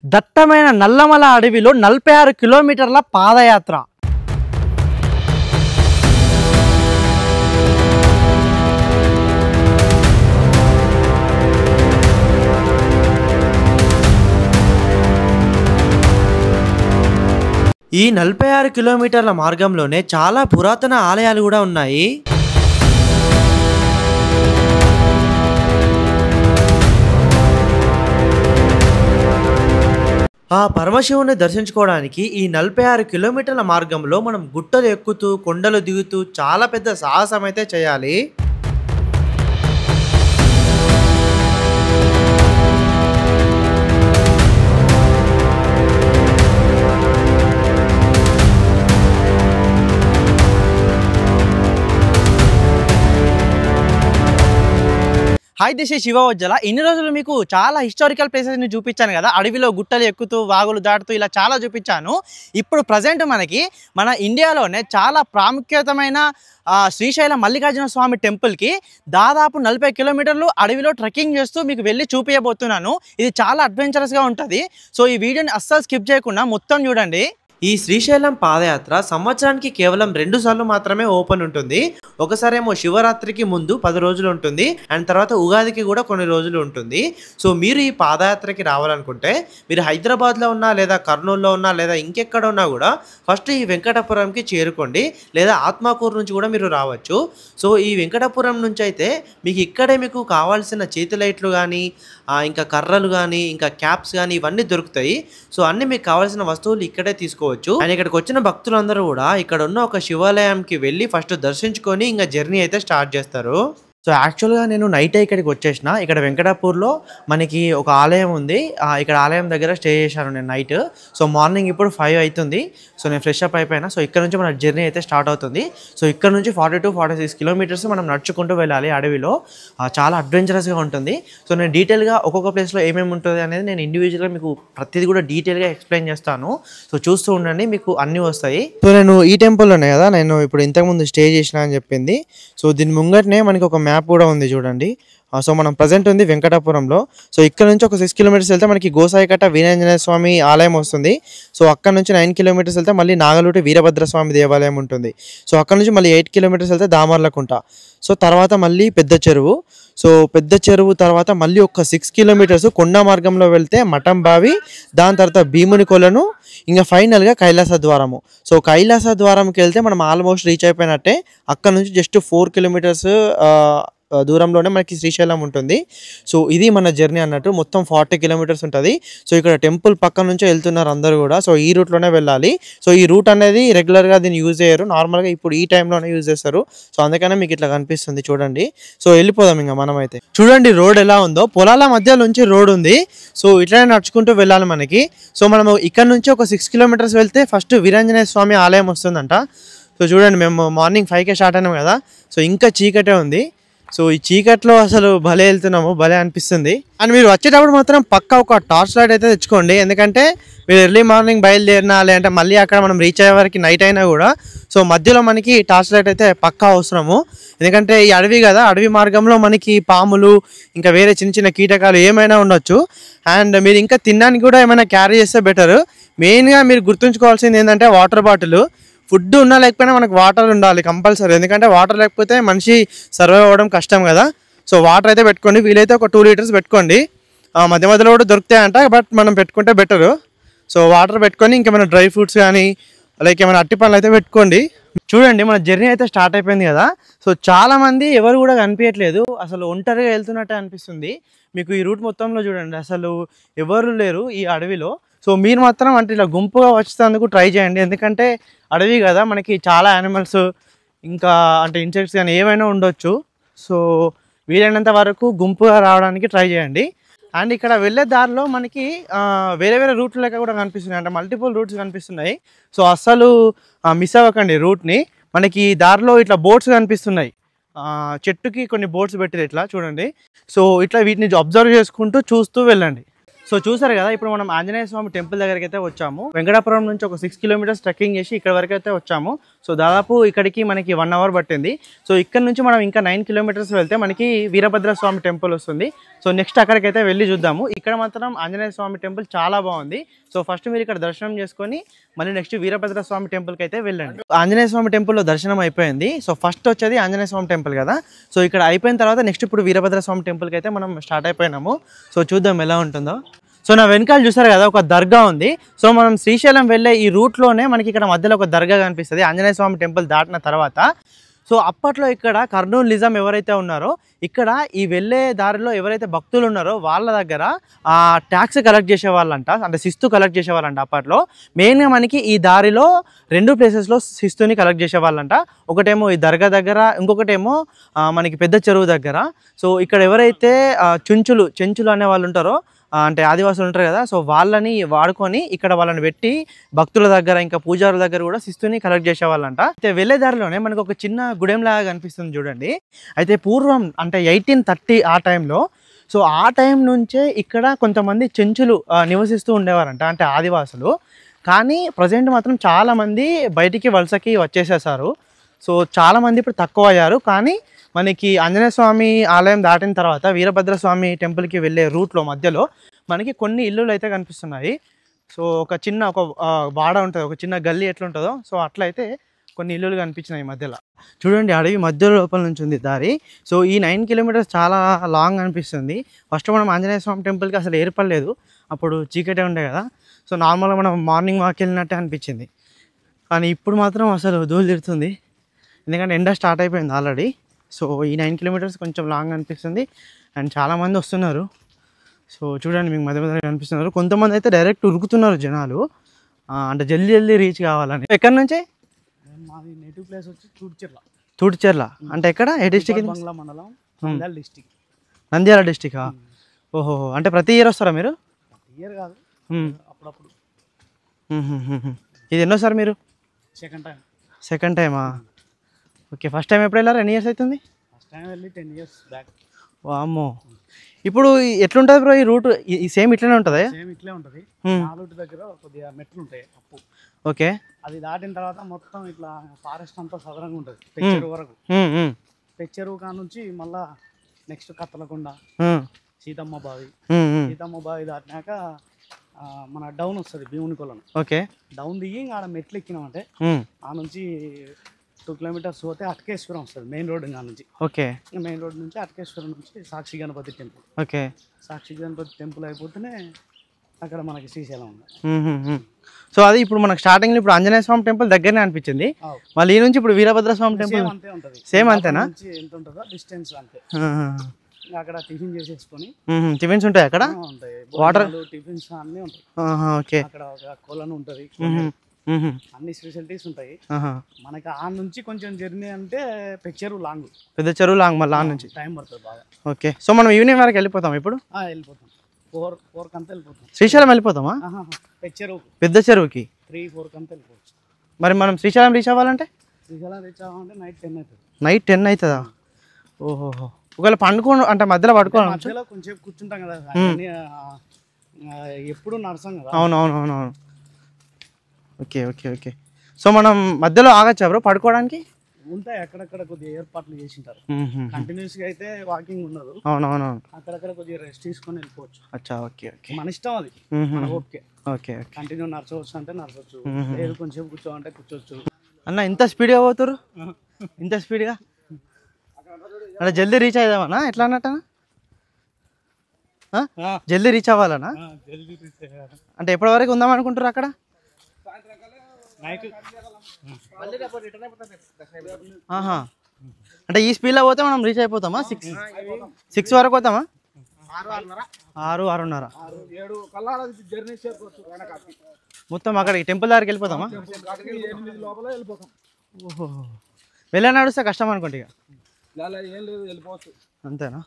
దట్టమైన నల్లమల అడవిలో 46 కిలోమీటర్ల పాదయాత్ర. ఈ 46 కిలోమీటర్ల మార్గంలోనే చాలా పురాతన ఆలయాలు కూడా ఉన్నాయి. ఆ పరమశివుని దర్శించుకోవడానికి ఈ 46 కిలోమీటర్ల మార్గంలో మనం గుట్టలు ఎక్కుతూ కొండలు దిగుతూ చాలా పెద్ద సాహసం అయితే చేయాలి. Hi, this is Shiva Vajjala. ఇన్ని రోజులు మీకు చాలా హిస్టారికల్ ప్లేసెస్ని చూపించాను కదా, అడవిలో గుట్టలు ఎక్కుతూ వాగులు దాటుతూ ఇలా చాలా చూపించాను. ఇప్పుడు ప్రజెంట్ మన ఇండియాలోనే చాలా ప్రాముఖ్యతమైన శ్రీశైలం మల్లికార్జున స్వామి టెంపుల్కి దాదాపు 40 కిలోమీటర్లు అడవిలో ట్రెక్కింగ్ చేస్తూ మీకు వెళ్ళి చూపించబోతున్నాను. ఇది చాలా అడ్వెంచరస్గా ఉంటుంది. సో ఈ వీడియోని అస్సలు స్కిప్ చేయకుండా మొత్తం చూడండి. ఈ శ్రీశైలం పాదయాత్ర సంవత్సరానికి కేవలం 2 సార్లు మాత్రమే ఓపెన్ ఉంటుంది. ఒకసారేమో శివరాత్రికి ముందు 10 రోజులు ఉంటుంది, అండ్ తర్వాత ఉగాదికి కూడా కొన్ని రోజులు ఉంటుంది. సో మీరు ఈ పాదయాత్రకి రావాలనుకుంటే మీరు హైదరాబాద్లో ఉన్నా లేదా కర్నూలులో ఉన్నా లేదా ఇంకెక్కడ ఉన్నా కూడా ఫస్ట్ ఈ వెంకటాపురంకి చేరుకోండి, లేదా ఆత్మకూరు నుంచి కూడా మీరు రావచ్చు. సో ఈ వెంకటాపురం నుంచి అయితే మీకు ఇక్కడే మీకు కావాల్సిన చేతి లైట్లు కానీ ఇంకా కర్రలు కానీ ఇంకా క్యాప్స్ కానీ ఇవన్నీ దొరుకుతాయి. సో అన్ని మీకు కావాల్సిన వస్తువులు ఇక్కడే తీసుకోవచ్చు. అండ్ ఇక్కడికి వచ్చిన భక్తులందరూ కూడా ఇక్కడ ఉన్న ఒక శివాలయంకి వెళ్ళి ఫస్ట్ దర్శించుకొని ఇంకా జర్నీ అయితే స్టార్ట్ చేస్తారు. సో యాక్చువల్గా నేను నైటే ఇక్కడికి వచ్చేసిన. ఇక్కడ వెంకటాపూర్లో మనకి ఒక ఆలయం ఉంది. ఇక్కడ ఆలయం దగ్గర స్టే చేశాను నేను నైట్. సో మార్నింగ్ ఇప్పుడు 5 అవుతుంది. సో నేను ఫ్రెష్ అప్ అయిపోయినా. సో ఇక్కడ నుంచి మన జర్నీ అయితే స్టార్ట్ అవుతుంది. సో ఇక్కడ నుంచి 42-46 కిలోమీటర్స్ మనం నడుచుకుంటూ వెళ్ళాలి అడవిలో. చాలా అడ్వెంచరస్గా ఉంటుంది. సో నేను డీటెయిల్గా ఒక్కొక్క ప్లేస్లో ఏమేమి ఉంటుంది అనేది నేను ఇండివిజువల్గా మీకు ప్రతిదీ కూడా డీటెయిల్గా ఎక్స్ప్లెయిన్ చేస్తాను. సో చూస్తూ ఉండండి, మీకు అన్నీ వస్తాయి. సో నేను ఈ టెంపుల్లోనే కదా నేను ఇప్పుడు ఇంతకుముందు స్టే చేసిన అని చెప్పింది. సో దీని ముంగటనే మనకి ఒక మ్యాప్ కూడా ఉంది చూడండి. సో మనం ప్రజెంట్ ఉంది వెంకటాపురంలో. సో ఇక్కడ నుంచి ఒక 6 కిలోమీటర్స్ వెళ్తే మనకి గోసాయికట్ట వీరాంజనేయ స్వామి ఆలయం వస్తుంది. సో అక్కడ నుంచి 9 కిలోమీటర్స్ వెళ్తే మళ్ళీ నాగలూటి వీరభద్రస్వామి దేవాలయం ఉంటుంది. సో అక్కడ నుంచి మళ్ళీ 8 కిలోమీటర్స్ వెళ్తే దామర్లకుంట. సో తర్వాత మళ్ళీ పెద్ద చెరువు. సో పెద్ద చెరువు తర్వాత మళ్ళీ ఒక 6 కిలోమీటర్స్ కొండ మార్గంలో వెళ్తే మఠం బావి, దాని తర్వాత భీముని కొలను, ఇంకా ఫైనల్గా కైలాస ద్వారము. సో కైలాస ద్వారంకి వెళ్తే మనం ఆల్మోస్ట్ రీచ్ అయిపోయినట్టే. అక్కడ నుంచి జస్ట్ 4 కిలోమీటర్స్ దూరంలోనే మనకి శ్రీశైలం ఉంటుంది. సో ఇది మన జర్నీ అన్నట్టు. మొత్తం 40 కిలోమీటర్స్ ఉంటుంది. సో ఇక్కడ టెంపుల్ పక్క నుంచే వెళ్తున్నారు అందరూ కూడా. సో ఈ రూట్లోనే వెళ్ళాలి. సో ఈ రూట్ అనేది రెగ్యులర్గా దీన్ని యూజ్ చేయరు, నార్మల్గా ఇప్పుడు ఈ టైంలోనే యూజ్ చేస్తారు. సో అందుకనే మీకు ఇట్లా కనిపిస్తుంది చూడండి. సో వెళ్ళిపోదాం ఇంకా మనమైతే. చూడండి రోడ్ ఎలా ఉందో, పొలాల మధ్య నుంచి రోడ్ ఉంది. సో ఇట్లనే నడుచుకుంటూ వెళ్ళాలి మనకి. సో మనం ఇక్కడ నుంచి ఒక 6 కిలోమీటర్స్ వెళ్తే ఫస్ట్ వీరాంజనేయ స్వామి ఆలయం వస్తుందంట. సో చూడండి, మేము మార్నింగ్ 5కే స్టార్ట్ అయినాం కదా. సో ఇంకా చీకటే ఉంది. సో ఈ చీకట్లో అసలు భలే వెళ్తున్నాము, భలే అనిపిస్తుంది. అండ్ మీరు వచ్చేటప్పుడు మాత్రం పక్కా ఒక టార్చ్ లైట్ అయితే తెచ్చుకోండి. ఎందుకంటే మీరు ఎర్లీ మార్నింగ్ బయలుదేరినా లేదంటే మళ్ళీ అక్కడ మనం రీచ్ అయ్యే వరకు నైట్ అయినా కూడా సో మధ్యలో మనకి టార్చ్ లైట్ అయితే పక్కా అవసరము. ఎందుకంటే ఈ అడవి కదా, అడవి మార్గంలో మనకి పాములు ఇంకా వేరే చిన్న చిన్న కీటకాలు ఏమైనా ఉండొచ్చు. అండ్ మీరు ఇంకా తినడానికి కూడా ఏమైనా క్యారీ చేస్తే బెటర్. మెయిన్గా మీరు గుర్తుంచుకోవాల్సింది ఏంటంటే వాటర్ బాటిల్. ఫుడ్ ఉన్నా లేకపోయినా మనకు వాటర్ ఉండాలి కంపల్సరీ. ఎందుకంటే వాటర్ లేకపోతే మనిషి సర్వైవ్ అవ్వడం కష్టం కదా. సో వాటర్ అయితే పెట్టుకోండి, వీలైతే ఒక 2 లీటర్స్ పెట్టుకోండి. మధ్య మధ్యలో కూడా దొరుకుతాయంట, బట్ మనం పెట్టుకుంటే బెటరు. సో వాటర్ పెట్టుకొని ఇంకేమైనా డ్రై ఫ్రూట్స్ కానీ లైక్ ఏమైనా అట్టి పనులు అయితే పెట్టుకోండి. చూడండి మన జర్నీ అయితే స్టార్ట్ అయిపోయింది కదా. సో చాలామంది ఎవరు కూడా కనిపించట్లేదు, అసలు ఒంటరిగా వెళ్తున్నట్టే అనిపిస్తుంది మీకు. ఈ రూట్ మొత్తంలో చూడండి అసలు ఎవరు లేరు ఈ అడవిలో. సో మీరు మాత్రం అంటే ఇలా గుంపుగా వచ్చేందుకు ట్రై చేయండి. ఎందుకంటే అడవి కదా, మనకి చాలా యానిమల్స్ ఇంకా అంటే ఇన్సెక్ట్స్ కానీ ఏమైనా ఉండొచ్చు. సో వీలైనంత వరకు గుంపుగా రావడానికి ట్రై చేయండి. అండ్ ఇక్కడ వెళ్ళే దారిలో మనకి వేరే వేరే రూట్లు లెక్క కూడా కనిపిస్తున్నాయి, అంటే మల్టిపుల్ రూట్స్ కనిపిస్తున్నాయి. సో అస్సలు మిస్ అవ్వకండి రూట్ని. మనకి దారిలో ఇట్లా బోట్స్ కనిపిస్తున్నాయి, చెట్టుకి కొన్ని బోట్స్ పెట్టిరు ఇట్లా చూడండి. సో ఇట్లా వీటిని అబ్జర్వ్ చేసుకుంటూ చూస్తూ వెళ్ళండి. సో చూసారు కదా, ఇప్పుడు మనం ఆంజనేయ స్వామి టెంపుల్ దగ్గరికి అయితే వచ్చాము. వెంకటాపురం నుంచి ఒక 6 కిలోమీటర్స్ ట్రెక్కింగ్ చేసి ఇక్కడ వరకు అయితే వచ్చాము. సో దాదాపు ఇక్కడికి మనకి 1 అవర్ పట్టింది. సో ఇక్కడ నుంచి మనం ఇంకా 9 కిలోమీటర్స్ వెళ్తే మనకి వీరభద్ర స్వామి టెంపుల్ వస్తుంది. సో నెక్స్ట్ అక్కడికైతే వెళ్ళి చూద్దాము. ఇక్కడ మాత్రం ఆంజనేయ స్వామి టెంపుల్ చాలా బాగుంది. సో ఫస్ట్ మీరు ఇక్కడ దర్శనం చేసుకొని మళ్ళీ నెక్స్ట్ వీరభద్ర స్వామి టెంపుల్కి అయితే వెళ్ళండి. ఆంజనేయ స్వామి టెంపుల్లో దర్శనం అయిపోయింది. సో ఫస్ట్ వచ్చేది ఆంజనేయ స్వామి టెంపుల్ కదా. సో ఇక్కడ అయిపోయిన తర్వాత నెక్స్ట్ ఇప్పుడు వీరభద్ర స్వామి టెంపుల్కి అయితే మనం స్టార్ట్ అయిపోయినాము. సో చూద్దాం ఎలా ఉంటుందో. సో నా వెనకాల చూసారు కదా, ఒక దర్గా ఉంది. సో మనం శ్రీశైలం వెళ్ళే ఈ రూట్లోనే మనకి ఇక్కడ మధ్యలో ఒక దర్గా కనిపిస్తుంది ఆంజనేయ స్వామి టెంపుల్ దాటిన తర్వాత. సో అప్పట్లో ఇక్కడ కర్నూలు నిజాం ఎవరైతే ఉన్నారో, ఇక్కడ ఈ వెళ్ళే దారిలో ఎవరైతే భక్తులు ఉన్నారో వాళ్ళ దగ్గర ట్యాక్స్ కలెక్ట్ చేసేవాళ్ళంట, అంటే శిస్తు కలెక్ట్ చేసేవాళ్ళంట. అప్పట్లో మెయిన్గా మనకి ఈ దారిలో 2 ప్లేసెస్లో శిస్తుని కలెక్ట్ చేసేవాళ్ళంట. ఒకటేమో ఈ దర్గా దగ్గర, ఇంకొకటేమో మనకి పెద్ద చెరువు దగ్గర. సో ఇక్కడ ఎవరైతే చెంచులు అనే వాళ్ళు ఉంటారో, అంటే ఆదివాసులు ఉంటారు కదా, సో వాళ్ళని వాడుకొని ఇక్కడ వాళ్ళని పెట్టి భక్తుల దగ్గర ఇంకా పూజారుల దగ్గర కూడా శిస్తుని కలెక్ట్ చేసేవాళ్ళంట. అయితే వెళ్ళే దారిలోనే మనకు ఒక చిన్న గుడెంలాగా కనిపిస్తుంది చూడండి. అయితే పూర్వం అంటే 1830 ఆ టైంలో, సో ఆ టైం నుంచే ఇక్కడ కొంతమంది చెంచులు నివసిస్తూ ఉండేవారంట, అంటే ఆదివాసులు. కానీ ప్రజెంట్ మాత్రం చాలామంది బయటికి వలసకి వచ్చేసేసారు. సో చాలామంది ఇప్పుడు తక్కువ అయ్యారు. కానీ మనకి ఆంజనేయ స్వామి ఆలయం దాటిన తర్వాత వీరభద్ర స్వామి టెంపుల్కి వెళ్ళే రూట్లో మధ్యలో మనకి కొన్ని ఇల్లులు అయితే కనిపిస్తున్నాయి. సో ఒక వాడ ఉంటుంది, ఒక చిన్న గల్లీ ఎట్లుంటుందో, సో అట్లయితే కొన్ని ఇల్లులు కనిపించినాయి మధ్యలో. చూడండి, అడవి మధ్య లోపల నుంచి ఉంది దారి. సో ఈ 9 కిలోమీటర్స్ చాలా లాంగ్ అనిపిస్తుంది. ఫస్ట్ మనం ఆంజనేయ స్వామి టెంపుల్కి అసలు ఏర్పడలేదు, అప్పుడు చీకటే ఉండే కదా. సో నార్మల్గా మనం మార్నింగ్ వాక్ వెళ్ళినట్టే అనిపించింది. కానీ ఇప్పుడు మాత్రం అసలు ధూళి తిడుతుంది, ఎందుకంటే ఎండ స్టార్ట్ అయిపోయింది ఆల్రెడీ. సో ఈ 9 కిలోమీటర్స్ కొంచెం లాంగ్ అనిపిస్తుంది. అండ్ చాలామంది వస్తున్నారు. సో చూడండి, మీకు మధ్య మధ్య కనిపిస్తున్నారు. కొంతమంది అయితే డైరెక్ట్ ఉరుకుతున్నారు జనాలు, అంటే జల్దీ రీచ్ కావాలని. ఎక్కడి నుంచి? మాది నేటివ్ ప్లేస్ వచ్చి తూటిచెర్ల. అంటే ఎక్కడ? ఏ డిస్ట్రిక్ట్? బంగ్లా మండలం, నంద్యాల డిస్ట్రిక్ట్. ఓహో, అంటే ప్రతి ఇయర్ వస్తారా మీరు? ఇయర్ కాదు, అప్పుడప్పుడు. ఇది ఎన్నోసారి మీరు? సెకండ్ టైమా? ఓకే. ఫస్ట్ టైం ఎప్పుడు వెళ్ళారు? ఎన్ని ఇయర్స్ అవుతుంది? ఫస్ట్ టైం వెళ్ళి 10 years బ్యాక్. అమ్మో, ఇప్పుడు ఎట్లుంటుంది బ్రో ఈ రూట్? ఈ సేమ్ ఇట్లనే ఉంటుంది? సేమ్ ఇట్లే ఉంటుంది. నాలుగు దగ్గర కొద్దిగా మెట్లు ఉంటాయి అప్పు. ఓకే. అది దాటిన తర్వాత మొత్తం ఇట్లా ఫారెస్ట్ అంతా సదరంగా ఉంటుంది పెచ్చెరువు వరకు. పెచ్చెరువు కా నుంచి మళ్ళా నెక్స్ట్ కత్తలకొండ, సీతమ్మ బావి దాటినాక మన డౌన్ వస్తుంది భీముని కొలను. ఓకే. డౌన్ దిగి ఆడ మెట్లు ఎక్కినామంటే ఆ నుంచి 2 kilometers పోతే అటకేశ్వరం వస్తుంది మెయిన్ రోడ్ నుంచి. ఓకే. మెయిన్ రోడ్ నుంచి అటకేశ్వరం నుంచి సాక్షి గణపతి టెంపుల్. ఓకే. సాక్షి గణపతి టెంపుల్ అయిపోతేనే అక్కడ మనకి శ్రీశైలం ఉంది. సో అది ఇప్పుడు మనకు స్టార్టింగ్ ఇప్పుడు ఆంజనేయ స్వామి టెంపుల్ దగ్గరనే అనిపించింది. మళ్ళీ ఈ నుంచి ఇప్పుడు వీరభద్ర స్వామి టెంపుల్ అంతే ఉంటుంది. సేమ్ అంతేనా? ఎంత ఉంటుందో డిస్టెన్స్ అంతే. అక్కడ టిఫిన్ చేసేసుకొని, టిఫిన్స్ ఉంటాయి అక్కడ, వాటర్ టిఫిన్స్ అన్నీ ఉంటాయి. ఓకే. అక్కడ ఒక కొలను ఉంటుంది, అన్ని స్పెషాలిటీస్ ఉంటాయి. మనకి ఆ నుంచి కొంచెం జర్నీ అంటే పెద్ద చెరువు లాంగ్ మళ్ళీ ఆ నుంచి టైం పడుతుంది బాగా. ఓకే. సో మనం ఈవినింగ్ వరకు వెళ్ళిపోతాం. ఇప్పుడు వెళ్ళిపోతాం 4 కంతా వెళ్ళిపోతాం. శ్రీశైలం వెళ్ళిపోతామా? పెద్ద చెరువుకి 3-4 కంతా వెళ్ళిపోవచ్చు. మరి మనం శ్రీశైలం రీచ్ అవ్వాలంటే నైట్ 10 అవుతుంది. నైట్ 10 అవుతుందా? ఓహో. ఒకవేళ అంటే మధ్యలో పడుకోవాలి, మధ్యలో కొంచెం కూర్చుంటాం కదా, ఎప్పుడు నడసాం కదా. అవునవునవునవును. ఓకే. సో మనం మధ్యలో ఆగచ్చా బ్రో పడుకోవడానికి? ఉంటాయి అక్కడక్కడ కొద్దిగా ఏర్పాట్లు చేసింటారు. కంటిన్యూస్ గా అయితే వాకింగ్ ఉండదు. అవునవును. అక్కడక్కడ కొద్దిగా రెస్ట్ తీసుకొని వెళ్ళిపోవచ్చు. అచ్చా. ఓకే. మన ఇష్టం అది. ఓకే. కంటిన్యూ నడచవచ్చు అంటే నడచవచ్చు, లేదు కొంచెం కూర్చోమంటే కూర్చోవచ్చు. అన్న ఇంత స్పీడ్గా పోతారు? ఇంత స్పీడ్గా అంటే జల్దీ రీచ్ అయ్యామన్నా? ఎట్లా అన్నట్టనా? జల్దీ రీచ్ అవ్వాలనా? అంటే ఎప్పటి వరకు ఉందాం అనుకుంటారు అక్కడ? అంటే ఈ స్పీడ్లో పోతే మనం రీచ్ అయిపోతామా? 6 వరకు పోతామా? 6-6:30 మొత్తం అక్కడికి టెంపుల్ దగ్గరికి వెళ్ళిపోతామా? ఓహో. వెళ్ళి నడుస్తే కష్టం అనుకోండి. ఇక అంతేనా?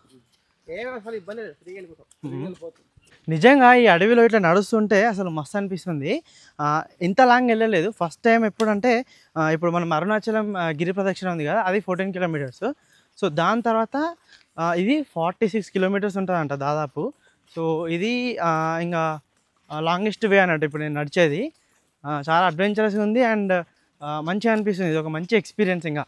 నిజంగా ఈ అడవిలో ఇట్లా నడుస్తుంటే అసలు మస్తు అనిపిస్తుంది. ఇంత లాంగ్ వెళ్ళలేదు. ఫస్ట్ టైం ఎప్పుడంటే ఇప్పుడు మనం అరుణాచలం గిరి ప్రదక్షిణ ఉంది కదా, అది 14 kilometers. సో దాని తర్వాత ఇది 46 kilometers ఉంటుందంట దాదాపు. సో ఇది ఇంకా లాంగెస్ట్ వే అన్నట్టు ఇప్పుడు నేను నడిచేది. చాలా అడ్వెంచరస్గా ఉంది అండ్ మంచిగా అనిపిస్తుంది. ఇది ఒక మంచి ఎక్స్పీరియన్స్. ఇంకా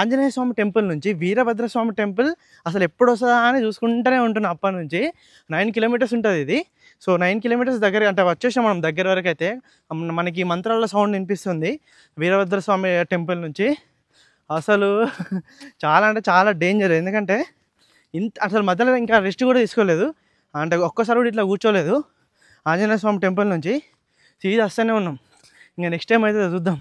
ఆంజనేయ స్వామి టెంపుల్ నుంచి వీరభద్ర స్వామి టెంపుల్ అసలు ఎప్పుడు వస్తుందా అని చూసుకుంటూనే ఉంటున్నా అప్పటి నుంచి. 9 కిలోమీటర్స్ ఉంటుంది ఇది. సో 9 కిలోమీటర్స్ దగ్గర అంటే వచ్చేసాం మనం దగ్గర వరకు. అయితే మనకి మంత్రాల సౌండ్ వినిపిస్తుంది వీరభద్ర స్వామి టెంపుల్ నుంచి. అసలు చాలా అంటే చాలా డేంజర్. ఎందుకంటే అసలు మధ్యలో ఇంకా రెస్ట్ కూడా తీసుకోలేదు, అంటే ఒక్కసారి కూడా ఇట్లా కూర్చోలేదు. ఆంజనేయ స్వామి టెంపుల్ నుంచి సీదా వస్తూనే ఉన్నాం. ఇంకా నెక్స్ట్ టైం అయితే చూద్దాం.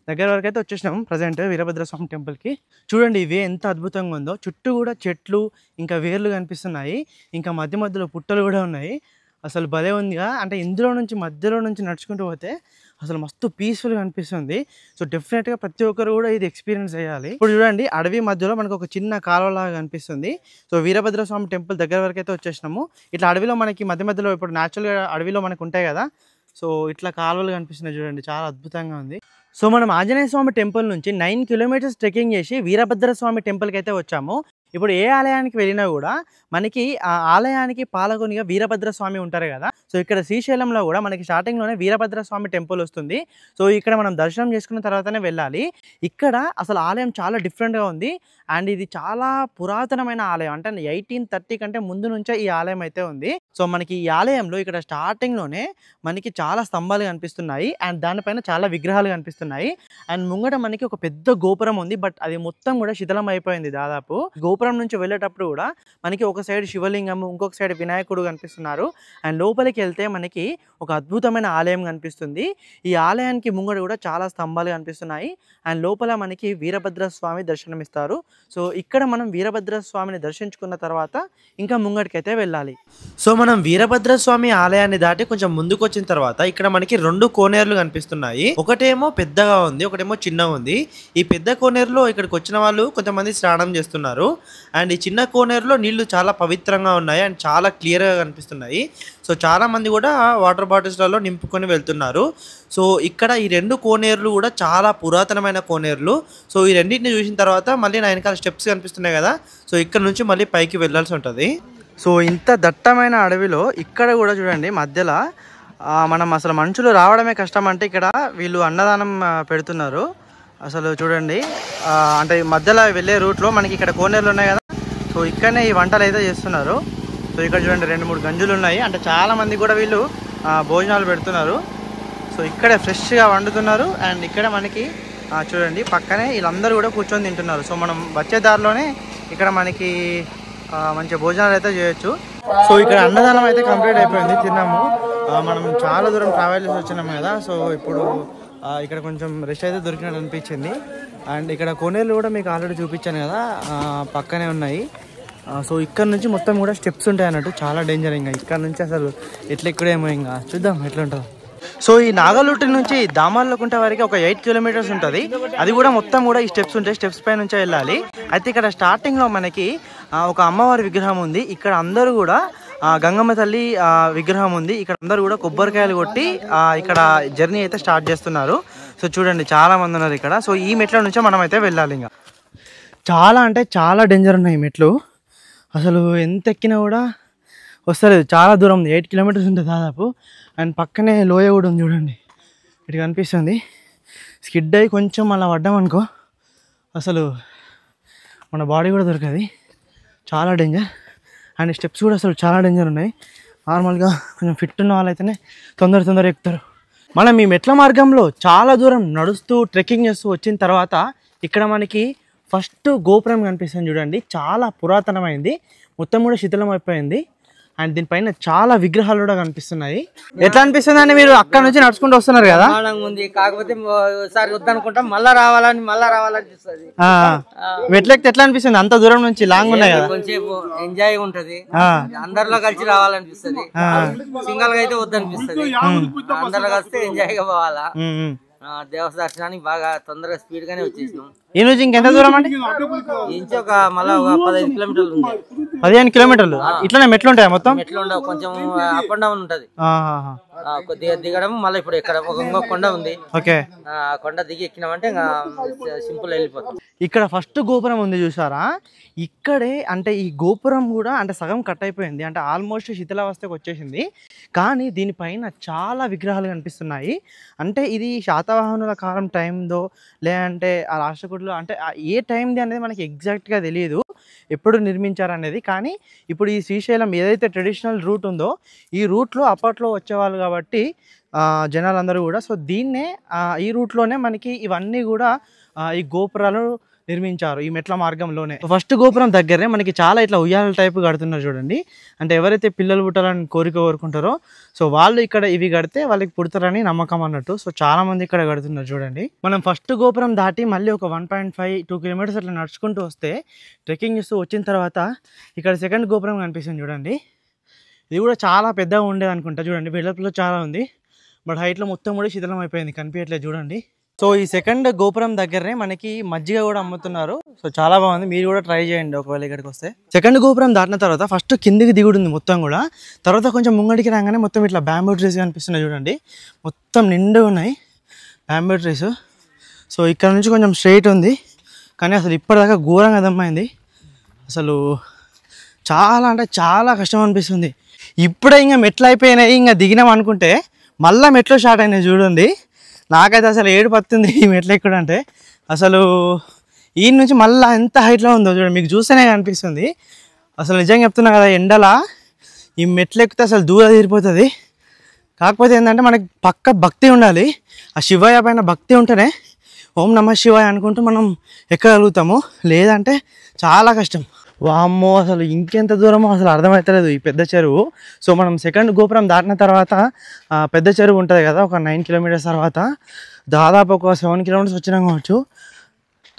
దగ్గర వరకు అయితే వచ్చేసినాం ప్రజెంట్ వీరభద్ర స్వామి టెంపుల్కి. చూడండి ఇవే ఎంత అద్భుతంగా ఉందో. చుట్టూ కూడా చెట్లు ఇంకా వేర్లు కనిపిస్తున్నాయి, ఇంకా మధ్య మధ్యలో పుట్టలు కూడా ఉన్నాయి. అసలు భలే ఉందిగా. అంటే మధ్యలో నుంచి నడుచుకుంటూ పోతే అసలు మస్తు పీస్ఫుల్గా అనిపిస్తుంది. సో డెఫినెట్గా ప్రతి ఒక్కరు కూడా ఇది ఎక్స్పీరియన్స్ చేయాలి. ఇప్పుడు చూడండి అడవి మధ్యలో మనకు ఒక చిన్న కాలువలాగా కనిపిస్తుంది. సో వీరభద్ర స్వామి టెంపుల్ దగ్గర వరకు అయితే వచ్చేసినాము. ఇట్లా అడవిలో మనకి మధ్య మధ్యలో ఇప్పుడు న్యాచురల్గా అడవిలో మనకు ఉంటాయి కదా, సో ఇట్లా కాలువలు కనిపిస్తున్నాయి చూడండి, చాలా అద్భుతంగా ఉంది. సో మనం ఆంజనేయ స్వామి టెంపుల్ నుంచి 9 కిలోమీటర్స్ ట్రెక్కింగ్ చేసి వీరభద్ర స్వామి టెంపుల్కి అయితే వచ్చాము. ఇప్పుడు ఏ ఆలయానికి వెళ్ళినా కూడా మనకి ఆ ఆలయానికి పాలకునిగా వీరభద్ర స్వామి ఉంటారు కదా. సో ఇక్కడ శ్రీశైలంలో కూడా మనకి స్టార్టింగ్లోనే వీరభద్ర స్వామి టెంపుల్ వస్తుంది. సో ఇక్కడ మనం దర్శనం చేసుకున్న తర్వాతనే వెళ్ళాలి. ఇక్కడ అసలు ఆలయం చాలా డిఫరెంట్గా ఉంది అండ్ ఇది చాలా పురాతనమైన ఆలయం. అంటే 1830 కంటే ముందు నుంచే ఈ ఆలయం అయితే ఉంది. సో మనకి ఈ ఆలయంలో ఇక్కడ స్టార్టింగ్లోనే మనకి చాలా స్తంభాలు కనిపిస్తున్నాయి అండ్ దానిపైన చాలా విగ్రహాలు కనిపిస్తున్నాయి. అండ్ ముంగట మనకి ఒక పెద్ద గోపురం ఉంది, బట్ అది మొత్తం కూడా శిథిలం అయిపోయింది. దాదాపు గోపురం నుంచి వెళ్ళేటప్పుడు కూడా మనకి ఒక సైడ్ శివలింగము, ఇంకొక సైడ్ వినాయకుడు కనిపిస్తున్నారు. అండ్ లోపలికి వెళ్తే మనకి ఒక అద్భుతమైన ఆలయం కనిపిస్తుంది. ఈ ఆలయానికి ముంగట కూడా చాలా స్తంభాలు కనిపిస్తున్నాయి అండ్ లోపల మనకి వీరభద్ర స్వామి దర్శనమిస్తారు. సో ఇక్కడ మనం వీరభద్ర స్వామిని దర్శించుకున్న తర్వాత ఇంకా ముంగటికైతే వెళ్ళాలి. సో మనం వీరభద్ర స్వామి ఆలయాన్ని దాటి కొంచెం ముందుకు వచ్చిన తర్వాత ఇక్కడ మనకి 2 కోనేరులు కనిపిస్తున్నాయి. ఒకటేమో పెద్దగా ఉంది, ఒకటేమో చిన్నగా ఉంది. ఈ పెద్ద కోనేరులో ఇక్కడికి వచ్చిన వాళ్ళు కొంతమంది స్నానం చేస్తున్నారు అండ్ ఈ చిన్న కోనేరులో నీళ్లు చాలా పవిత్రంగా ఉన్నాయి అండ్ చాలా క్లియర్గా కనిపిస్తున్నాయి. సో చాలా మంది కూడా వాటర్ బాటిల్స్లలో నింపుకొని వెళ్తున్నారు. సో ఇక్కడ ఈ 2 కోనేరులు కూడా చాలా పురాతనమైన కోనేరులు. సో ఈ రెండింటిని చూసిన తర్వాత మళ్ళీ నా వెనకాల స్టెప్స్ కనిపిస్తున్నాయి కదా, సో ఇక్కడ నుంచి మళ్ళీ పైకి వెళ్ళాల్సి ఉంటుంది. సో ఇంత దట్టమైన అడవిలో ఇక్కడ కూడా చూడండి మధ్యలో మనం అసలు మనుషులు రావడమే కష్టం. అంటే ఇక్కడ వీళ్ళు అన్నదానం పెడుతున్నారు. అసలు చూడండి అంటే మధ్యలో వెళ్ళే రూట్లో మనకి ఇక్కడ కోనేరులు ఉన్నాయి కదా, సో ఇక్కడనే ఈ వంటలు అయితే చేస్తున్నారు. సో ఇక్కడ చూడండి 2-3 గంజులు ఉన్నాయి. అంటే చాలా మంది కూడా వీళ్ళు భోజనాలు పెడుతున్నారు. సో ఇక్కడే ఫ్రెష్గా వండుతున్నారు అండ్ ఇక్కడ మనకి చూడండి పక్కనే వీళ్ళందరూ కూడా కూర్చొని తింటున్నారు. సో మనం వచ్చే దారిలోనే ఇక్కడ మనకి మంచి భోజనాలు అయితే చేయొచ్చు. సో ఇక్కడ అన్నదానం అయితే కంప్లీట్ అయిపోయింది, తిన్నాము. మనం చాలా దూరం ట్రావెల్ చేసి వచ్చినాము కదా, సో ఇప్పుడు ఇక్కడ కొంచెం రెస్ట్ అయితే దొరికినట్టు అనిపించింది. అండ్ ఇక్కడ కోనేరులు కూడా మీకు ఆల్రెడీ చూపించాను కదా, పక్కనే ఉన్నాయి. సో ఇక్కడ నుంచి మొత్తం కూడా స్టెప్స్ ఉంటాయి అన్నట్టు, చాలా డేంజర్. ఇంకా ఇక్కడ నుంచి అసలు ఎట్లా ఎక్కడేమో ఇంకా చూద్దాం ఎట్లా ఉంటుందో. సో ఈ నాగలుటి నుంచి దామర్లకుంట వరకు ఒక 8 కిలోమీటర్స్ ఉంటుంది. అది కూడా మొత్తం కూడా ఈ స్టెప్స్ ఉంటాయి, స్టెప్స్ పై నుంచే వెళ్ళాలి. అయితే ఇక్కడ స్టార్టింగ్లో మనకి ఒక అమ్మవారి విగ్రహం ఉంది. ఇక్కడ అందరూ కూడా గంగమ్మ తల్లి విగ్రహం ఉంది. ఇక్కడ అందరూ కూడా కొబ్బరికాయలు కొట్టి ఇక్కడ జర్నీ అయితే స్టార్ట్ చేస్తున్నారు. సో చూడండి చాలా మంది ఉన్నారు ఇక్కడ. సో ఈ మెట్ల నుంచే మనం అయితే వెళ్ళాలి. ఇంకా చాలా అంటే చాలా డేంజర్ ఉన్నాయి ఈ మెట్లు. అసలు ఎంత ఎక్కినా కూడా వస్తలేదు, చాలా దూరం ఉంది, 8 కిలోమీటర్స్ ఉంటుంది దాదాపు. అండ్ పక్కనే లోయ కూడా ఉంది చూడండి, ఇటు కనిపిస్తుంది. స్కిడ్ అయ్యి కొంచెం అలా పడ్డామనుకో అసలు మన బాడీ కూడా దొరకదు, చాలా డేంజర్. అండ్ స్టెప్స్ కూడా అసలు చాలా డేంజర్ ఉన్నాయి. నార్మల్గా కొంచెం ఫిట్ ఉన్న వాళ్ళైతేనే తొందర ఎక్కుతారు. మనం ఈ మెట్ల మార్గంలో చాలా దూరం నడుస్తూ ట్రెక్కింగ్ చేస్తూ వచ్చిన తర్వాత ఇక్కడ మనకి ఫస్ట్ గోపురం కనిపిస్తుంది చూడండి, చాలా పురాతనమైంది, మొత్తం కూడా శిథిలం అయిపోయింది. అండ్ దీనిపైన చాలా విగ్రహాలు కూడా కనిపిస్తున్నాయి. ఎట్లా అనిపిస్తుంది అండి, మీరు అక్కడ నుంచి నడుచుకుంటూ వస్తున్నారు కదా? ఉంది, కాకపోతే ఒకసారి వద్దనుకుంటాం, మళ్ళా రావాలనిపిస్తుంది. మెట్లెక్కితే ఎట్లా అనిపిస్తుంది? అంత దూరం నుంచి లాంగ్ ఉన్నాయి కదా, కొంచెం ఎంజాయ్ ఉంటది, అందరిలో కలిసి రావాలనిపిస్తుంది. సింగల్ గా అయితే వద్దనిపిస్తుంది, అందరిలో కలిస్తే ఎంజాయ్ గా పోవాలా. దేవస్థానానికి బాగా తొందరగా స్పీడ్ గానే వచ్చేసినాం. ఈ నుంచి ఇంకెంత దూరం అండి? ఇంచి ఒక మళ్ళీ ఒక 15 కిలోమీటర్లు ఉంది. 15 కిలోమీటర్లు. ఇట్లానే మెట్లు ఉంటాయా మొత్తం? మెట్లు ఉండవు, కొంచెం అప్ అండ్ డౌన్ ఉంటది. కొద్దిగా దిగడం మళ్ళీ ఇప్పుడు ఇక్కడ ఇంకొక కొండ ఉంది. ఓకే, ఆ కొండ దిగి ఎక్కినామంటే ఇంకా సింపుల్ వెళ్ళిపోతుంది. ఇక్కడ ఫస్ట్ గోపురం ఉంది చూసారా, ఇక్కడే అంటే ఈ గోపురం కూడా అంటే సగం కట్ అయిపోయింది, అంటే ఆల్మోస్ట్ శిథిలావస్థకు వచ్చేసింది. కానీ దీనిపైన చాలా విగ్రహాలు కనిపిస్తున్నాయి. అంటే ఇది శాతవాహనుల కాలం టైందో లేదంటే ఆ రాష్ట్రకూటులో అంటే ఏ టైంది అనేది మనకి ఎగ్జాక్ట్గా తెలియదు ఎప్పుడు నిర్మించారనేది. కానీ ఇప్పుడు ఈ శ్రీశైలం ఏదైతే ట్రెడిషనల్ రూట్ ఉందో ఈ రూట్లో అప్పట్లో వచ్చేవాళ్ళు కాబట్టి జనాలందరూ కూడా, సో దీన్నే ఈ రూట్లోనే మనకి ఇవన్నీ కూడా ఈ గోపురాలు నిర్మించారు ఈ మెట్ల మార్గంలోనే. ఫస్ట్ గోపురం దగ్గరే మనకి చాలా ఇట్లా ఉయ్యాల టైపు కడుతున్నారు చూడండి. అంటే ఎవరైతే పిల్లలు పుట్టాలని కోరుకుంటారో సో వాళ్ళు ఇక్కడ ఇవి కడితే వాళ్ళకి పుడతారని నమ్మకం అన్నట్టు. సో చాలా మంది ఇక్కడ కడుతున్నారు చూడండి. మనం ఫస్ట్ గోపురం దాటి మళ్ళీ ఒక 1.5-2 కిలోమీటర్స్ అట్లా నడుచుకుంటూ వస్తే ట్రెక్కింగ్ చేస్తూ వచ్చిన తర్వాత ఇక్కడ సెకండ్ గోపురం కనిపిస్తుంది చూడండి. ఇది కూడా చాలా పెద్దగా ఉండేది అనుకుంటా. చూడండి బిల్డప్లో చాలా ఉంది, బట్ హైట్లో మొత్తం కూడా శిథిలం అయిపోయింది, కనిపించట్లేదు చూడండి. సో ఈ సెకండ్ గోపురం దగ్గరనే మనకి మజ్జిగ కూడా అమ్ముతున్నారు. సో చాలా బాగుంది, మీరు కూడా ట్రై చేయండి ఒకవేళ ఇక్కడికి వస్తే. సెకండ్ గోపురం దాటిన తర్వాత ఫస్ట్ కిందికి దిగుడు ఉంది మొత్తం కూడా. తర్వాత కొంచెం ముంగడికి రాగానే మొత్తం ఇట్లా బ్యాంబూ ట్రీస్ కనిపిస్తున్నాయి చూడండి, మొత్తం నిండుగా ఉన్నాయి బ్యాంబూ ట్రీస్. సో ఇక్కడ నుంచి కొంచెం స్ట్రైట్ ఉంది, కానీ అసలు ఇప్పటిదాకా ఘోరంగా దమ్మైంది. అసలు చాలా అంటే చాలా కష్టం అనిపిస్తుంది. ఇప్పుడే ఇంకా మెట్లు అయిపోయినాయి, ఇంకా దిగినాం అనుకుంటే మళ్ళీ మెట్లు స్టార్ట్ అయినాయి చూడండి. నాకైతే అసలు ఏడుపు వస్తుంది ఈ మెట్లు ఎక్కడ అంటే. అసలు ఈ నుంచి మళ్ళీ ఎంత హైట్లో ఉందో చూడండి, మీకు చూస్తేనే కనిపిస్తుంది. అసలు నిజంగా చెప్తున్నా కదా, ఎండలా ఈ మెట్లు ఎక్కితే అసలు దూరం తీరిపోతుంది. కాకపోతే ఏంటంటే మనకి పక్క భక్తి ఉండాలి, ఆ శివయ్య పైన భక్తి ఉంటేనే ఓం నమః శివాయ అనుకుంటూ మనం ఎక్కగలుగుతాము, లేదంటే చాలా కష్టం. వామ్మో అసలు ఇంకెంత దూరమో అసలు అర్థమవుతలేదు ఈ పెద్ద చెరువు. సో మనం సెకండ్ గోపురం దాటిన తర్వాత పెద్ద చెరువు ఉంటుంది కదా, ఒక 9 కిలోమీటర్స్ తర్వాత దాదాపు ఒక 7 కిలోమీటర్స్ వచ్చినాం కావచ్చు.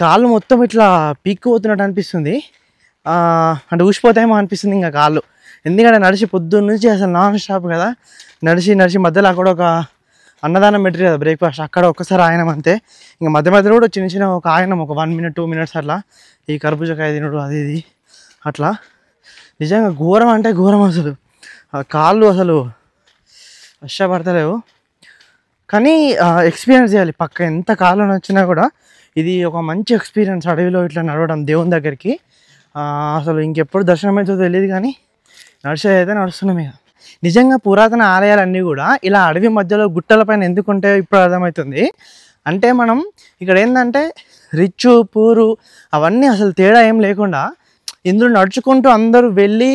కాళ్ళు మొత్తం ఇట్లా పీక్కుపోతున్నట్టు అనిపిస్తుంది, అంటే ఊసిపోతాయేమో అనిపిస్తుంది ఇంకా కాళ్ళు. ఎందుకంటే నడిచి పొద్దున్న నుంచి అసలు నాన్ స్టాప్ కదా, నడిచి మధ్యలో అక్కడ ఒక అన్నదానం పెట్టారు కదా బ్రేక్ఫాస్ట్, అక్కడ ఒక్కసారి ఆయనం అంతే. ఇంకా మధ్య మధ్యలో కూడా చిన్న ఒక ఆయనం ఒక 1 minute 2 minutes అట్లా ఈ కర్బూజకాయ తినడు అది ఇది అట్లా. నిజంగా ఘోరం అంటే ఘోరం, అసలు కాళ్ళు అసలు కష్టపడతలేవు. కానీ ఎక్స్పీరియన్స్ చేయాలి పక్క, ఎంత కాళ్ళు వచ్చినా కూడా ఇది ఒక మంచి ఎక్స్పీరియన్స్ అడవిలో ఇట్లా నడవడం దేవుని దగ్గరికి. అసలు ఇంకెప్పుడు దర్శనం అవుతుందో తెలియదు, కానీ నడిచేది అయితే నడుస్తున్నాం ఇక. నిజంగా పురాతన ఆలయాలన్నీ కూడా ఇలా అడవి మధ్యలో గుట్టల పైన ఎందుకు ఉంటాయో ఇప్పుడు అర్థమవుతుంది. అంటే మనం ఇక్కడ ఏంటంటే రిచ్ పూరు అవన్నీ అసలు తేడా ఏం లేకుండా ఇందులో నడుచుకుంటూ అందరూ వెళ్ళి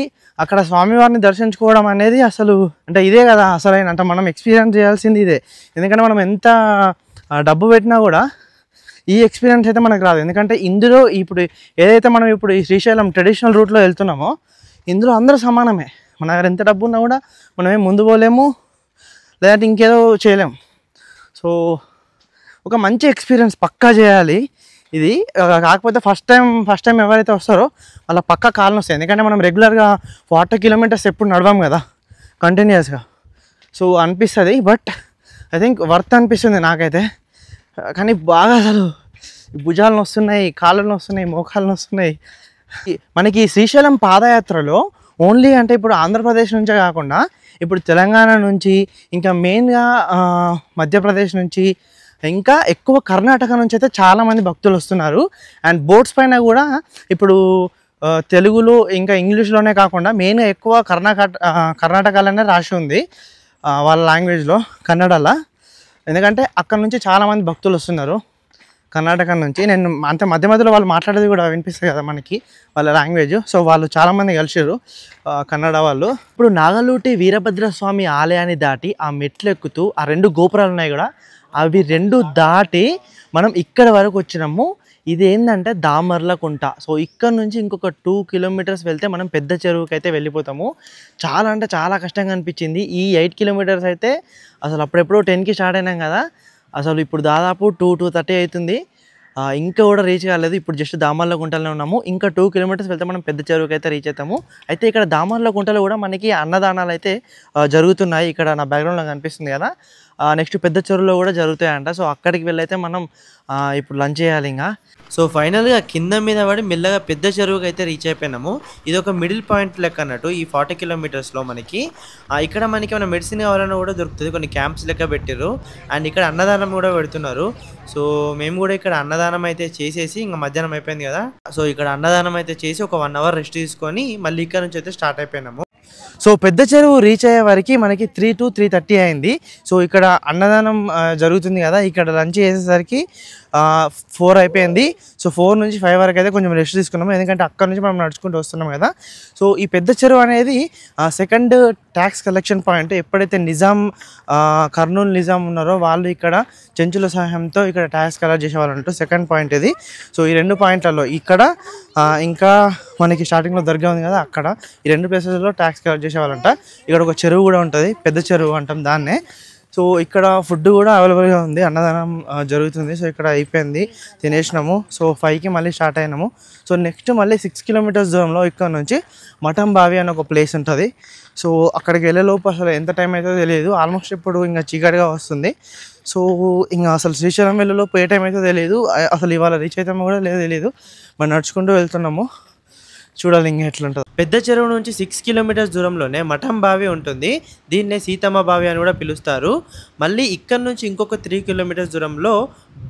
అక్కడ స్వామివారిని దర్శించుకోవడం అనేది అసలు అంటే ఇదే కదా అసలైన, అంటే మనం ఎక్స్పీరియన్స్ చేయాల్సింది ఇదే. ఎందుకంటే మనం ఎంత డబ్బు పెట్టినా కూడా ఈ ఎక్స్పీరియన్స్ అయితే మనకు రాదు. ఎందుకంటే ఇందులో ఇప్పుడు ఏదైతే మనం ఇప్పుడు ఈ శ్రీశైలం ట్రెడిషనల్ రూట్లో వెళ్తున్నామో ఇందులో అందరూ సమానమే. మన దగ్గర ఎంత డబ్బు ఉన్నా కూడా మనం ఏం ముందు పోలేము, లేదంటే ఇంకేదో చేయలేము. సో ఒక మంచి ఎక్స్పీరియన్స్ పక్కా చేయాలి ఇది. కాకపోతే ఫస్ట్ టైం ఎవరైతే వస్తారో వాళ్ళ పక్కా కాలం వస్తాయి. ఎందుకంటే మనం రెగ్యులర్గా 40 kilometers ఎప్పుడు నడవాం కదా కంటిన్యూస్గా. సో అనిపిస్తుంది, బట్ ఐ థింక్ వర్త్ అనిపిస్తుంది నాకైతే. కానీ బాగా అసలు భుజాలను వస్తున్నాయి, కాళ్ళను వస్తున్నాయి, మోకాళ్ళను వస్తున్నాయి. మనకి శ్రీశైలం పాదయాత్రలో ఓన్లీ అంటే ఇప్పుడు ఆంధ్రప్రదేశ్ నుంచే కాకుండా ఇప్పుడు తెలంగాణ నుంచి, ఇంకా మెయిన్గా మధ్యప్రదేశ్ నుంచి, ఇంకా ఎక్కువ కర్ణాటక నుంచి అయితే చాలామంది భక్తులు వస్తున్నారు. అండ్ బోట్స్ పైన కూడా ఇప్పుడు తెలుగులో ఇంకా ఇంగ్లీష్లోనే కాకుండా మెయిన్గా ఎక్కువ కర్ణాటకలోనే రాసి ఉంది వాళ్ళ లాంగ్వేజ్లో, కన్నడలో. ఎందుకంటే అక్కడ నుంచి చాలామంది భక్తులు వస్తున్నారు కర్ణాటక నుంచి. నేను అంతే మధ్య మధ్యలో వాళ్ళు మాట్లాడేది కూడా వినిపిస్తుంది కదా మనకి వాళ్ళ లాంగ్వేజ్. సో వాళ్ళు చాలామంది కలిసారు కన్నడ వాళ్ళు. ఇప్పుడు నాగలూటి వీరభద్రస్వామి ఆలయాన్ని దాటి ఆ మెట్లు ఎక్కుతూ ఆ 2 గోపురాలు ఉన్నాయి కూడా, అవి 2 దాటి మనం ఇక్కడ వరకు వచ్చినాము. ఇది ఏంటంటే దామర్లకుంట. సో ఇక్కడ నుంచి ఇంకొక 2 kilometers వెళ్తే మనం పెద్ద చెరువుకి అయితే వెళ్ళిపోతాము. చాలా అంటే చాలా కష్టంగా అనిపించింది. ఈ 8 kilometers అయితే అసలు అప్పుడెప్పుడో 10కి స్టార్ట్ అయినాం కదా, అసలు ఇప్పుడు దాదాపు 2-2:30 అవుతుంది, ఇంకా కూడా రీచ్ కాలేదు. ఇప్పుడు జస్ట్ దామర్లకుంటలో ఉన్నాము. ఇంకా 2 kilometers వెళ్తే మనం పెద్ద చెరువుకి అయితే రీచ్ అవుతాము. అయితే ఇక్కడ దామర్లకుంటలో కూడా మనకి అన్నదానాలు అయితే జరుగుతున్నాయి. ఇక్కడ నా బ్యాక్గ్రౌండ్లో కనిపిస్తుంది కదా, నెక్స్ట్ పెద్ద చెరువులో కూడా జరుగుతాయంట. సో అక్కడికి వెళ్ళైతే మనం ఇప్పుడు లంచ్ చేయాలి ఇంకా. సో ఫైనల్గా కింద మీద పడి మెల్లగా పెద్ద చెరువుకి అయితే రీచ్ అయిపోయినాము. ఇది ఒక మిడిల్ పాయింట్ లెక్క అన్నట్టు ఈ 40 కిలోమీటర్స్లో మనకి. ఇక్కడ మనకి ఏమైనా మెడిసిన్ కావాలన్నా కూడా దొరుకుతుంది, కొన్ని క్యాంప్స్ లెక్క పెట్టారు. అండ్ ఇక్కడ అన్నదానం కూడా పెడుతున్నారు. సో మేము కూడా ఇక్కడ అన్నదానం అయితే చేసేసి ఇంకా మధ్యాహ్నం అయిపోయింది కదా, సో ఇక్కడ అన్నదానం అయితే చేసి ఒక 1 అవర్ రెస్ట్ తీసుకొని మళ్ళీ ఇక్కడ నుంచి అయితే స్టార్ట్ అయిపోయినాము. సో పెద్ద చెరువు రీచ్ అయ్యే వరకు మనకి 3 to 3:30 అయింది. సో ఇక్కడ అన్నదానం జరుగుతుంది కదా, ఇక్కడ లంచ్ చేసేసరికి 4 అయిపోయింది. సో 4 నుంచి 5 వరకు అయితే కొంచెం రెస్ట్ తీసుకున్నాము, ఎందుకంటే అక్కడ నుంచి మనం నడుచుకుంటూ వస్తున్నాం కదా. సో ఈ పెద్ద చెరువు అనేది సెకండ్ ట్యాక్స్ కలెక్షన్ పాయింట్. ఎప్పుడైతే కర్నూలు నిజాం ఉన్నారో వాళ్ళు ఇక్కడ చెంచుల సహాయంతో ఇక్కడ ట్యాక్స్ కలెక్ట్ చేసేవాళ్ళు అంటూ సెకండ్ పాయింట్ ఇది. సో ఈ 2 పాయింట్లలో ఇక్కడ ఇంకా మనకి స్టార్టింగ్లో దర్గా ఉంది కదా, అక్కడ ఈ 2 ప్లేసెస్లో ట్యాక్స్ కలెక్ట్ చేసేవాళ్ళంట. ఇక్కడ ఒక చెరువు కూడా ఉంటుంది, పెద్ద చెరువు అంటాం దాన్నే. సో ఇక్కడ ఫుడ్ కూడా అవైలబుల్గా ఉంది, అన్నదానం జరుగుతుంది. సో ఇక్కడ అయిపోయింది, తినేసినాము. సో 5కి మళ్ళీ స్టార్ట్ అయినాము. సో నెక్స్ట్ మళ్ళీ 6 కిలోమీటర్స్ దూరంలో ఇక్కడ నుంచి మఠం బావి అని ఒక ప్లేస్ ఉంటుంది. సో అక్కడికి వెళ్ళే లోపు అసలు ఎంత టైం అవుతుందో తెలియదు. ఆల్మోస్ట్ ఇప్పుడు ఇంకా చీకటిగా వస్తుంది. సో ఇంకా అసలు శ్రీశైలం వెళ్ళేలోపు ఏ టైం అవుతుందో తెలియదు, అసలు ఇవాళ రీచ్ అవుతామో కూడా లేదో తెలియదు. మనం నడుచుకుంటూ వెళ్తున్నాము, చూడాలి ఇంకా ఎట్లుంటుంది. పెద్ద చెరువు నుంచి 6 కిలోమీటర్స్ దూరంలోనే మఠం బావి ఉంటుంది. దీన్నే సీతమ్మ బావి అని కూడా పిలుస్తారు. మళ్ళీ ఇక్కడ నుంచి ఇంకొక 3 కిలోమీటర్స్ దూరంలో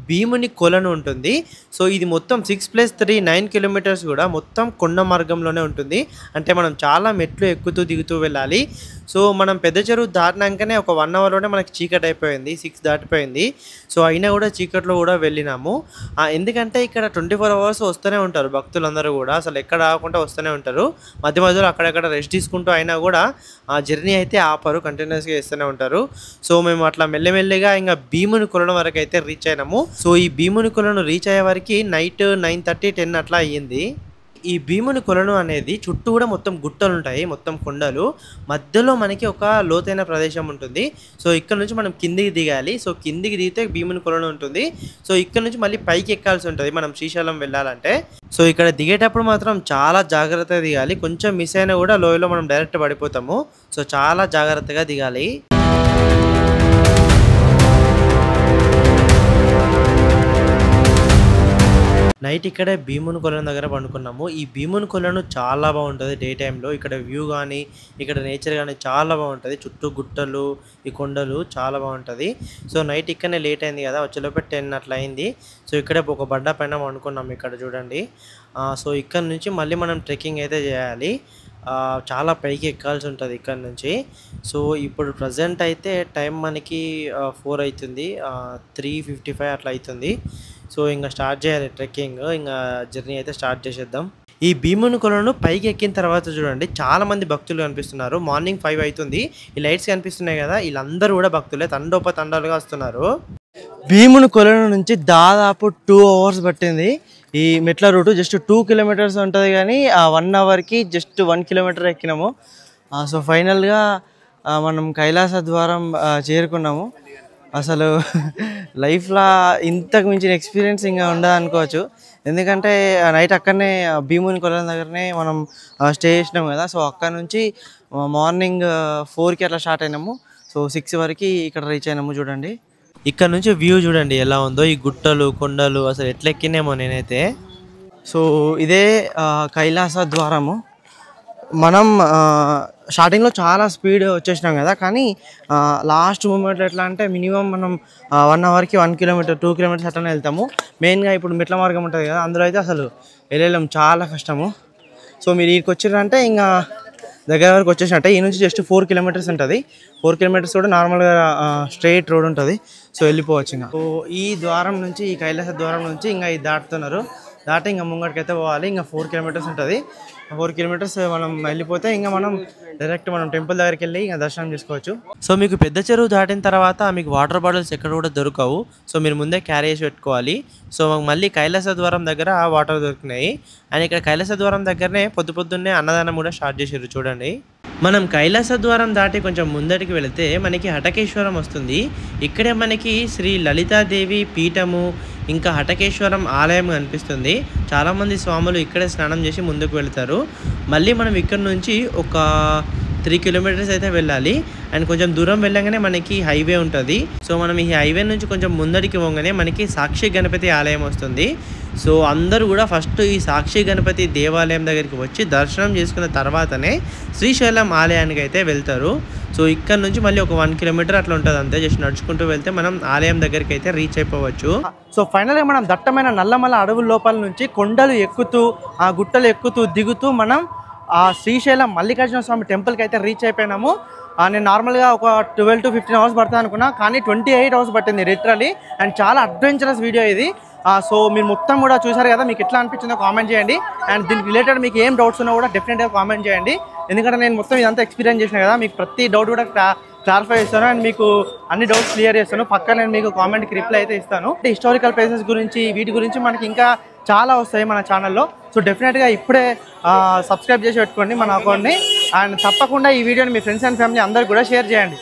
భీముని కొలను ఉంటుంది. సో ఇది మొత్తం 6+3 9 కిలోమీటర్స్ కూడా మొత్తం కొండ మార్గంలోనే ఉంటుంది. అంటే మనం చాలా మెట్లు ఎక్కుతూ దిగుతూ వెళ్ళాలి. సో మనం పెద్ద చెరువు దాటినాకనే ఒక 1 అవర్లోనే మనకి చీకటి అయిపోయింది, 6 దాటిపోయింది. సో అయినా కూడా చీకట్లో కూడా వెళ్ళినాము, ఎందుకంటే ఇక్కడ 24 అవర్స్ వస్తూనే ఉంటారు భక్తులందరూ కూడా, అసలు ఎక్కడ ఆగకుండా వస్తూనే ఉంటారు. మధ్య మధ్యలో అక్కడక్కడ రెస్ట్ తీసుకుంటూ అయినా కూడా ఆ జర్నీ అయితే ఆపరు, కంటిన్యూస్గా చేస్తూనే ఉంటారు. సో మేము అట్లా మెల్లమెల్లిగా ఇంకా భీముని కొలను వరకు అయితే రీచ్ అయినాము. సో ఈ భీముని కొలను రీచ్ అయ్యే వరకు నైట్ 9:30 10 అట్లా అయ్యింది. ఈ భీముని కొలను అనేది చుట్టూ కూడా మొత్తం గుట్టలు ఉంటాయి, మొత్తం కొండలు, మధ్యలో మనకి ఒక లోతైన ప్రదేశం ఉంటుంది. సో ఇక్కడ నుంచి మనం కిందికి దిగాలి. సో కిందికి దిగితే భీముని కొలను ఉంటుంది. సో ఇక్కడ నుంచి మళ్ళీ పైకి ఎక్కాల్సి ఉంటుంది మనం శ్రీశైలం వెళ్ళాలంటే. సో ఇక్కడ దిగేటప్పుడు మాత్రం చాలా జాగ్రత్తగా దిగాలి, కొంచెం మిస్ అయినా కూడా లోయలో మనం డైరెక్ట్ పడిపోతాము. సో చాలా జాగ్రత్తగా దిగాలి. నైట్ ఇక్కడే భీముని కొలను దగ్గర పండుకున్నాము. ఈ భీముని కొలను చాలా బాగుంటుంది డే టైంలో. ఇక్కడ వ్యూ కానీ ఇక్కడ నేచర్ కానీ చాలా బాగుంటుంది, చుట్టూ గుట్టలు ఈ కొండలు చాలా బాగుంటుంది. సో నైట్ ఇక్కడనే లేట్ అయింది కదా, వచ్చేలోపే 10 అట్లా అయింది. సో ఇక్కడే ఒక బండ పైన పండుకున్నాము, ఇక్కడ చూడండి. సో ఇక్కడ నుంచి మళ్ళీ మనం ట్రెక్కింగ్ అయితే చేయాలి, చాలా పైకి ఎక్కాల్సి ఉంటుంది ఇక్కడ నుంచి. సో ఇప్పుడు ప్రజెంట్ అయితే టైం మనకి 4 అవుతుంది, 3:55 అట్లా అవుతుంది. సో ఇంకా స్టార్ట్ చేయాలి ట్రెక్కింగ్, ఇంకా జర్నీ అయితే స్టార్ట్ చేసేద్దాం. ఈ భీముని కొలను పైకి ఎక్కిన తర్వాత చూడండి చాలా మంది భక్తులు కనిపిస్తున్నారు. మార్నింగ్ 5 అవుతుంది, ఈ లైట్స్ కనిపిస్తున్నాయి కదా, వీళ్ళందరూ కూడా భక్తులే, తండోపతండాలుగా వస్తున్నారు. భీముని కొలను నుంచి దాదాపు 2 అవర్స్ పట్టింది ఈ మెట్ల రూటు. జస్ట్ 2 కిలోమీటర్స్ ఉంటుంది కానీ 1 అవర్కి జస్ట్ 1 కిలోమీటర్ ఎక్కినాము. సో ఫైనల్గా మనం కైలాస ద్వారం చేరుకున్నాము. అసలు లైఫ్లో ఇంతకు మించిన ఎక్స్పీరియన్స్ ఇంకా ఉండదు అనుకోవచ్చు, ఎందుకంటే నైట్ అక్కడనే భీముని కొలను దగ్గరనే మనం స్టే చేసినాం కదా. సో అక్కడ నుంచి మార్నింగ్ 4కి అట్లా స్టార్ట్ అయినాము. సో 6 వరకు ఇక్కడ రీచ్ అయినాము. చూడండి ఇక్కడ నుంచి వ్యూ చూడండి ఎలా ఉందో, ఈ గుట్టలు కొండలు అసలు ఎట్లా ఎక్కినేమో నేనైతే. సో ఇదే కైలాస ద్వారము. మనం స్టార్టింగ్లో చాలా స్పీడ్ వచ్చేసినాం కదా, కానీ లాస్ట్ మూమెంట్లో ఎట్లా అంటే మినిమం మనం 1 అవర్కి 1 కిలోమీటర్ 2 కిలోమీటర్స్ అట్లనే వెళ్తాము. మెయిన్గా ఇప్పుడు మెట్ల మార్గం ఉంటుంది కదా, అందులో అయితే అసలు వెళ్ళలేం, చాలా కష్టము. సో మీరు ఇక్కడికి వచ్చారంటే ఇంకా దగ్గర వరకు వచ్చేసినట్టే. ఈ నుంచి జస్ట్ 4 కిలోమీటర్స్ ఉంటుంది, 4 కిలోమీటర్స్ కూడా నార్మల్గా స్ట్రైట్ రోడ్ ఉంటుంది. సో వెళ్ళిపోవచ్చు ఇంకా. సో ఈ ద్వారం నుంచి, ఈ కైలాస ద్వారం నుంచి ఇంకా ఇది దాటుతున్నారు, దాటి ఇంకా ముంగడికైతే పోవాలి. ఇంకా 4 కిలోమీటర్స్ ఉంటుంది, 4 కిలోమీటర్స్ మనం వెళ్ళిపోతే ఇంకా మనం డైరెక్ట్ మనం టెంపుల్ దగ్గరికి వెళ్ళి ఇంకా దర్శనం చేసుకోవచ్చు. సో మీకు పెద్ద చెరువు దాటిన తర్వాత మీకు వాటర్ బాటిల్స్ ఎక్కడ కూడా దొరకవు, సో మీరు ముందే క్యారీ చేసి పెట్టుకోవాలి. సో మళ్ళీ కైలాస ద్వారం దగ్గర వాటర్ దొరికినాయి. అండ్ ఇక్కడ కైలాస ద్వారం దగ్గరనే పొద్దున్నే అన్నదానం కూడా స్టార్ట్ చేసారు చూడండి. మనం కైలాస ద్వారం దాటి కొంచెం ముందటికి వెళితే మనకి హటకేశ్వరం వస్తుంది. ఇక్కడే మనకి శ్రీ లలితాదేవి పీఠము ఇంకా హటకేశ్వరం ఆలయం కనిపిస్తుంది. చాలామంది స్వాములు ఇక్కడే స్నానం చేసి ముందుకు వెళ్తారు. మళ్ళీ మనం ఇక్కడ నుంచి ఒక 3 కిలోమీటర్స్ అయితే వెళ్ళాలి. అండ్ కొంచెం దూరం వెళ్ళగానే మనకి హైవే ఉంటుంది. సో మనం ఈ హైవే నుంచి కొంచెం ముందడికి పోగానే మనకి సాక్షి గణపతి ఆలయం వస్తుంది. సో అందరూ కూడా ఫస్ట్ ఈ సాక్షి గణపతి దేవాలయం దగ్గరికి వచ్చి దర్శనం చేసుకున్న తర్వాతనే శ్రీశైలం ఆలయానికి అయితే వెళ్తారు. సో ఇక్కడ నుంచి మళ్ళీ ఒక 1 కిలోమీటర్ అట్లా ఉంటుంది అంతే. జస్ట్ నడుచుకుంటూ వెళ్తే మనం ఆలయం దగ్గరికి అయితే రీచ్ అయిపోవచ్చు. సో ఫైనల్గా మనం దట్టమైన నల్లమల అడవుల లోపల నుంచి కొండలు ఎక్కుతూ ఆ గుట్టలు ఎక్కుతూ దిగుతూ మనం ఆ శ్రీశైలం మల్లికార్జున స్వామి టెంపుల్కి అయితే రీచ్ అయిపోయినాము. నేను నార్మల్గా ఒక 12 to 15 అవర్స్ పడుతుంది అనుకున్నా, కానీ 28 అవర్స్ పట్టింది లిటరలీ. అండ్ చాలా అడ్వెంచరస్ వీడియో ఇది. సో మీరు మొత్తం కూడా చూసారు కదా, మీకు ఎట్లా అనిపించిందో కామెంట్ చేయండి. అండ్ దీనికి రిలేటెడ్ మీకు ఏం డౌట్స్ ఉన్నా కూడా డెఫినెట్గా కామెంట్ చేయండి. ఎందుకంటే నేను మొత్తం ఇదంతా ఎక్స్పీరియన్స్ చేసిన కదా, మీకు ప్రతి డౌట్ కూడా క్లారిఫై చేస్తాను. అండ్ మీకు అన్ని డౌట్స్ క్లియర్ చేస్తాను. పక్క నేను మీకు కామెంట్కి రిప్లై అయితే ఇస్తాను. హిస్టారికల్ ప్లేసెస్ గురించి వీటి గురించి మనకి ఇంకా చాలా వస్తాయి మన ఛానల్లో. సో డెఫినెట్గా ఇప్పుడే సబ్స్క్రైబ్ చేసి పెట్టుకోండి మన అకౌంట్ని. అండ్ తప్పకుండా ఈ వీడియోని మీ ఫ్రెండ్స్ అండ్ ఫ్యామిలీ అందరికి కూడా షేర్ చేయండి.